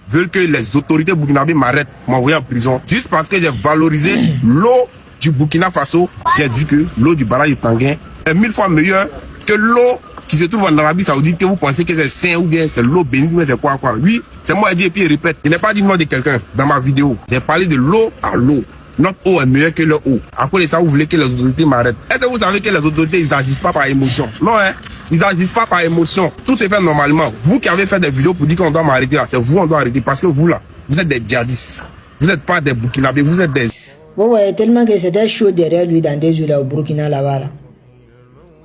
veulent que les autorités burkinabées m'arrêtent, m'envoient en prison, juste parce que j'ai valorisé l'eau du Burkina Faso. J'ai dit que l'eau du barrage de Tanguin est 1000 fois meilleure que l'eau qui se trouve en Arabie Saoudite, que vous pensez que c'est sain ou bien c'est l'eau bénite, mais c'est quoi. Oui, c'est moi qui ai dit et puis il répète. Je n'ai pas dit le nom de quelqu'un dans ma vidéo. J'ai parlé de l'eau à l'eau. Notre eau est meilleure que leur eau. Après ça, vous voulez que les autorités m'arrêtent. Est-ce que vous savez que les autorités, ils n'agissent pas par émotion? Non, hein. Ils n'agissent pas par émotion. Tout se fait normalement. Vous qui avez fait des vidéos pour dire qu'on doit m'arrêter là, c'est vous on doit arrêter. Parce que vous là, vous êtes des djihadistes. Vous n'êtes pas des Burkinabés, vous êtes des... Vous voyez tellement que c'était chaud derrière lui dans des yeux là au Burkina là-bas. Là.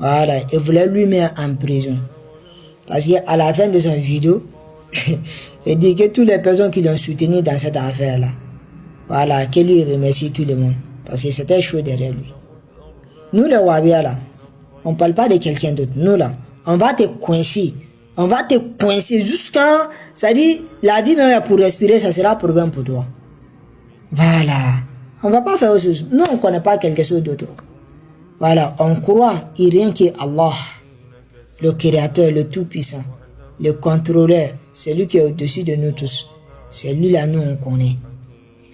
Voilà, il voulait lui mettre en prison. Parce qu'à la fin de son vidéo, il dit que toutes les personnes qui l'ont soutenu dans cette affaire-là, voilà, qu'il lui remercie tout le monde. Parce que c'était chaud derrière lui. Nous les Wahhabis là, on ne parle pas de quelqu'un d'autre. Nous là, on va te coincer. On va te coincer jusqu'à... Ça dit, la vie même pour respirer, ça sera un problème pour toi. Voilà. On ne va pas faire autre chose. Nous, on ne connaît pas quelque chose d'autre. Voilà, on croit rien que Allah, le Créateur, le Tout-Puissant, le Contrôleur, c'est lui qui est au-dessus de nous tous. C'est lui là, nous, on connaît.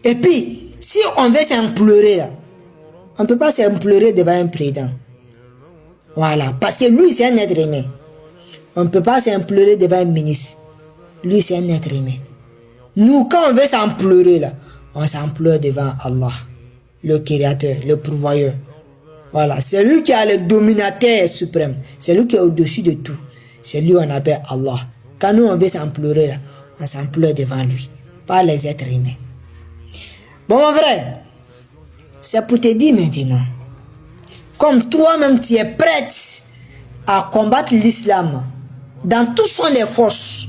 Et puis, si on veut s'implorer là, on ne peut pas s'implorer devant un président. Voilà, parce que lui, c'est un être humain. On ne peut pas s'implorer devant un ministre. Lui, c'est un être humain. Nous, quand on veut s'implorer là, on s'implore devant Allah, le Créateur, le Pourvoyeur. Voilà, c'est lui qui a le dominateur suprême. C'est lui qui est au-dessus de tout. C'est lui qu'on appelle Allah. Quand nous, on veut s'implorer, on s'implore devant lui, pas les êtres humains. Bon, mon frère, c'est pour te dire maintenant, comme toi-même, tu es prête à combattre l'islam dans toutes son forces.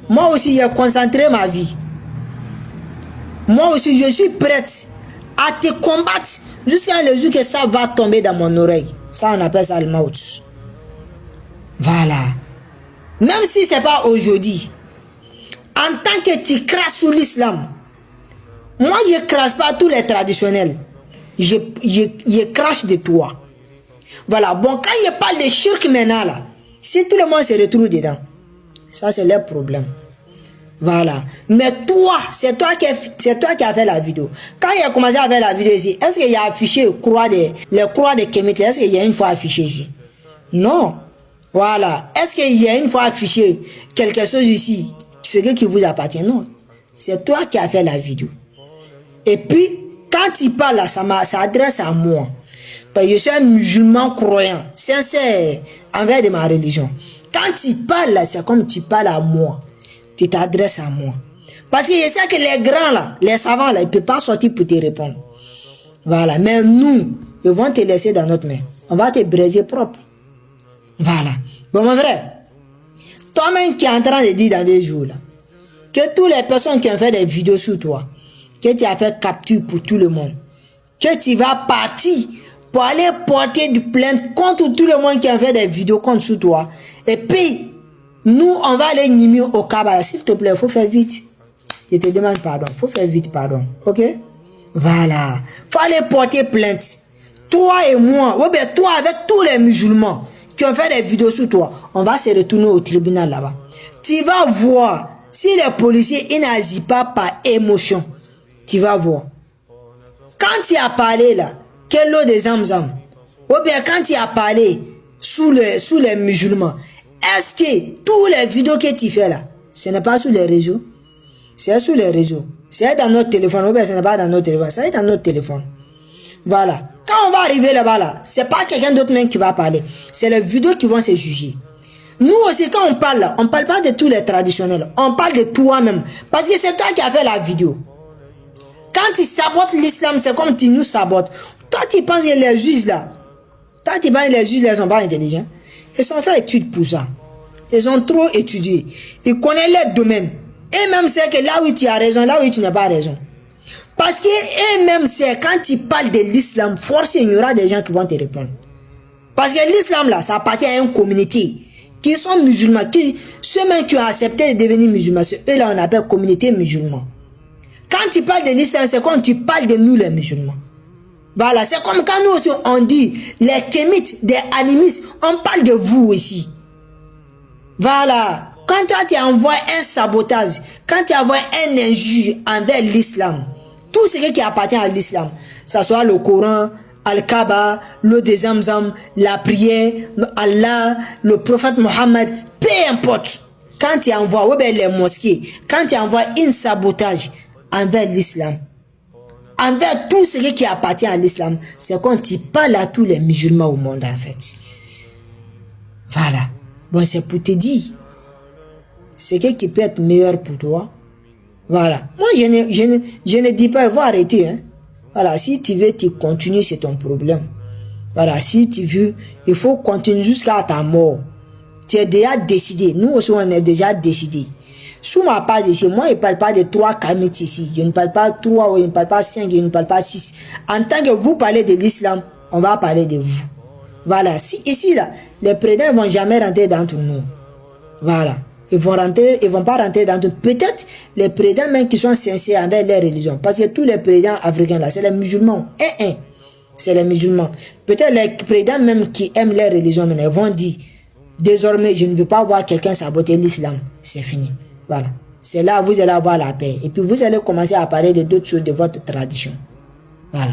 Moi aussi, j'ai concentré ma vie. Moi aussi, je suis prête à te combattre jusqu'à le jour que ça va tomber dans mon oreille. Ça, on appelle ça le maut. Voilà. Même si ce n'est pas aujourd'hui. En tant que tu crasses sur l'islam, moi, je ne crache pas tous les traditionnels. Je crache de toi. Voilà. Bon, quand je parle de shirk maintenant, là, si tout le monde se retrouve dedans, ça, c'est leur problème. Voilà. Mais toi, c'est toi qui as fait la vidéo. Quand il a commencé à faire la vidéo ici, est-ce qu'il y a affiché les croix de Kemet? Est-ce qu'il y a une fois affiché ici? Non. Voilà. Est-ce qu'il y a une fois affiché quelque chose ici, ce qui vous appartient? Non. C'est toi qui as fait la vidéo. Et puis, quand tu parles là, ça s'adresse à moi. Parce que je suis un musulman croyant, sincère envers de ma religion. Quand tu parles là, c'est comme tu parles à moi. Tu t'adresses à moi. Parce que je sais que les grands là, les savants là, ils ne peuvent pas sortir pour te répondre. Voilà. Mais nous, ils vont te laisser dans notre main. On va te braiser propre. Voilà. Bon, mon frère, toi-même qui es en train de dire dans des jours là, que toutes les personnes qui ont fait des vidéos sur toi, que tu as fait capture pour tout le monde, que tu vas partir pour aller porter du plainte contre tout le monde qui a fait des vidéos contre sur toi. Et puis, nous, on va aller nimer au cabas. S'il te plaît, il faut faire vite. Je te demande pardon. Il faut faire vite, pardon. Ok? Voilà. Il faut aller porter plainte. Toi et moi, ou bien toi avec tous les musulmans qui ont fait des vidéos sur toi, on va se retourner au tribunal là-bas. Tu vas voir si les policiers n'agissent pas par émotion. Tu vas voir. Quand tu as parlé là, quelle eau de Zamzam, ou bien quand tu as parlé sous les musulmans, est-ce que tous les vidéos que tu fais là, ce n'est pas sur les réseaux? C'est sur les réseaux. C'est dans notre téléphone. Ou bien ce n'est pas dans notre téléphone. C'est dans notre téléphone. Voilà. Quand on va arriver là-bas, là, c'est pas quelqu'un d'autre même qui va parler. C'est les vidéos qui vont se juger. Nous aussi, quand on parle là, on ne parle pas de tous les traditionnels. On parle de toi-même. Parce que c'est toi qui as fait la vidéo. Quand tu sabotes l'islam, c'est comme tu nous sabotes. Toi, tu penses que les juges là, toi, tu penses que les juges là, ils sont pas intelligents. Ils ont fait études pour ça. Ils ont trop étudié. Ils connaissent leur domaine. Et même c'est que là où tu as raison, là où tu n'as pas raison. Parce que et même c'est quand tu parles de l'islam, forcément il y aura des gens qui vont te répondre. Parce que l'islam là, ça appartient à une communauté qui sont musulmans, ceux-mêmes qui ont accepté de devenir musulmans, eux là on appelle communauté musulmane. Quand tu parles de l'islam, c'est comme tu parles de nous les musulmans. Voilà, c'est comme quand nous aussi on dit les kémites, des animistes, on parle de vous aussi. Voilà, Quand toi tu envoies un sabotage, quand tu envoies un injure envers l'islam, tout ce qui appartient à l'islam, ça soit le Coran, Al-Kaaba, l'eau des Zamzam, la prière, Allah, le prophète Mohammed, peu importe. Quand tu envoies les mosquées, quand tu envoies un sabotage envers l'islam, envers tout ce qui appartient à l'islam, c'est quand tu parles à tous les musulmans au monde en fait. Voilà. Bon, c'est pour te dire ce qui peut être meilleur pour toi. Voilà. Moi, je ne dis pas, il faut arrêter. Hein. Voilà. Si tu veux, tu continues, c'est ton problème. Voilà. Si tu veux, il faut continuer jusqu'à ta mort. Tu es déjà décidé. Nous aussi, on est déjà décidé. Sous ma page ici, moi, je ne parle pas de 3 kamites ici. Je ne parle pas 3, je ne parle pas 5, je ne parle pas 6. En tant que vous parlez de l'islam, on va parler de vous. Voilà. Si ici, là, les prédins ne vont jamais rentrer d'entre nous. Voilà. Ils vont pas rentrer dans tout. Peut-être les prédins même qui sont sincères envers leur religion. Parce que tous les prédins africains là, c'est les musulmans. C'est les musulmans. Peut-être les prédins même qui aiment leur religion, mais ils vont dire, désormais, je ne veux pas voir quelqu'un saboter l'islam. C'est fini. Voilà. C'est là où vous allez avoir la paix. Et puis vous allez commencer à parler de d'autres choses de votre tradition. Voilà.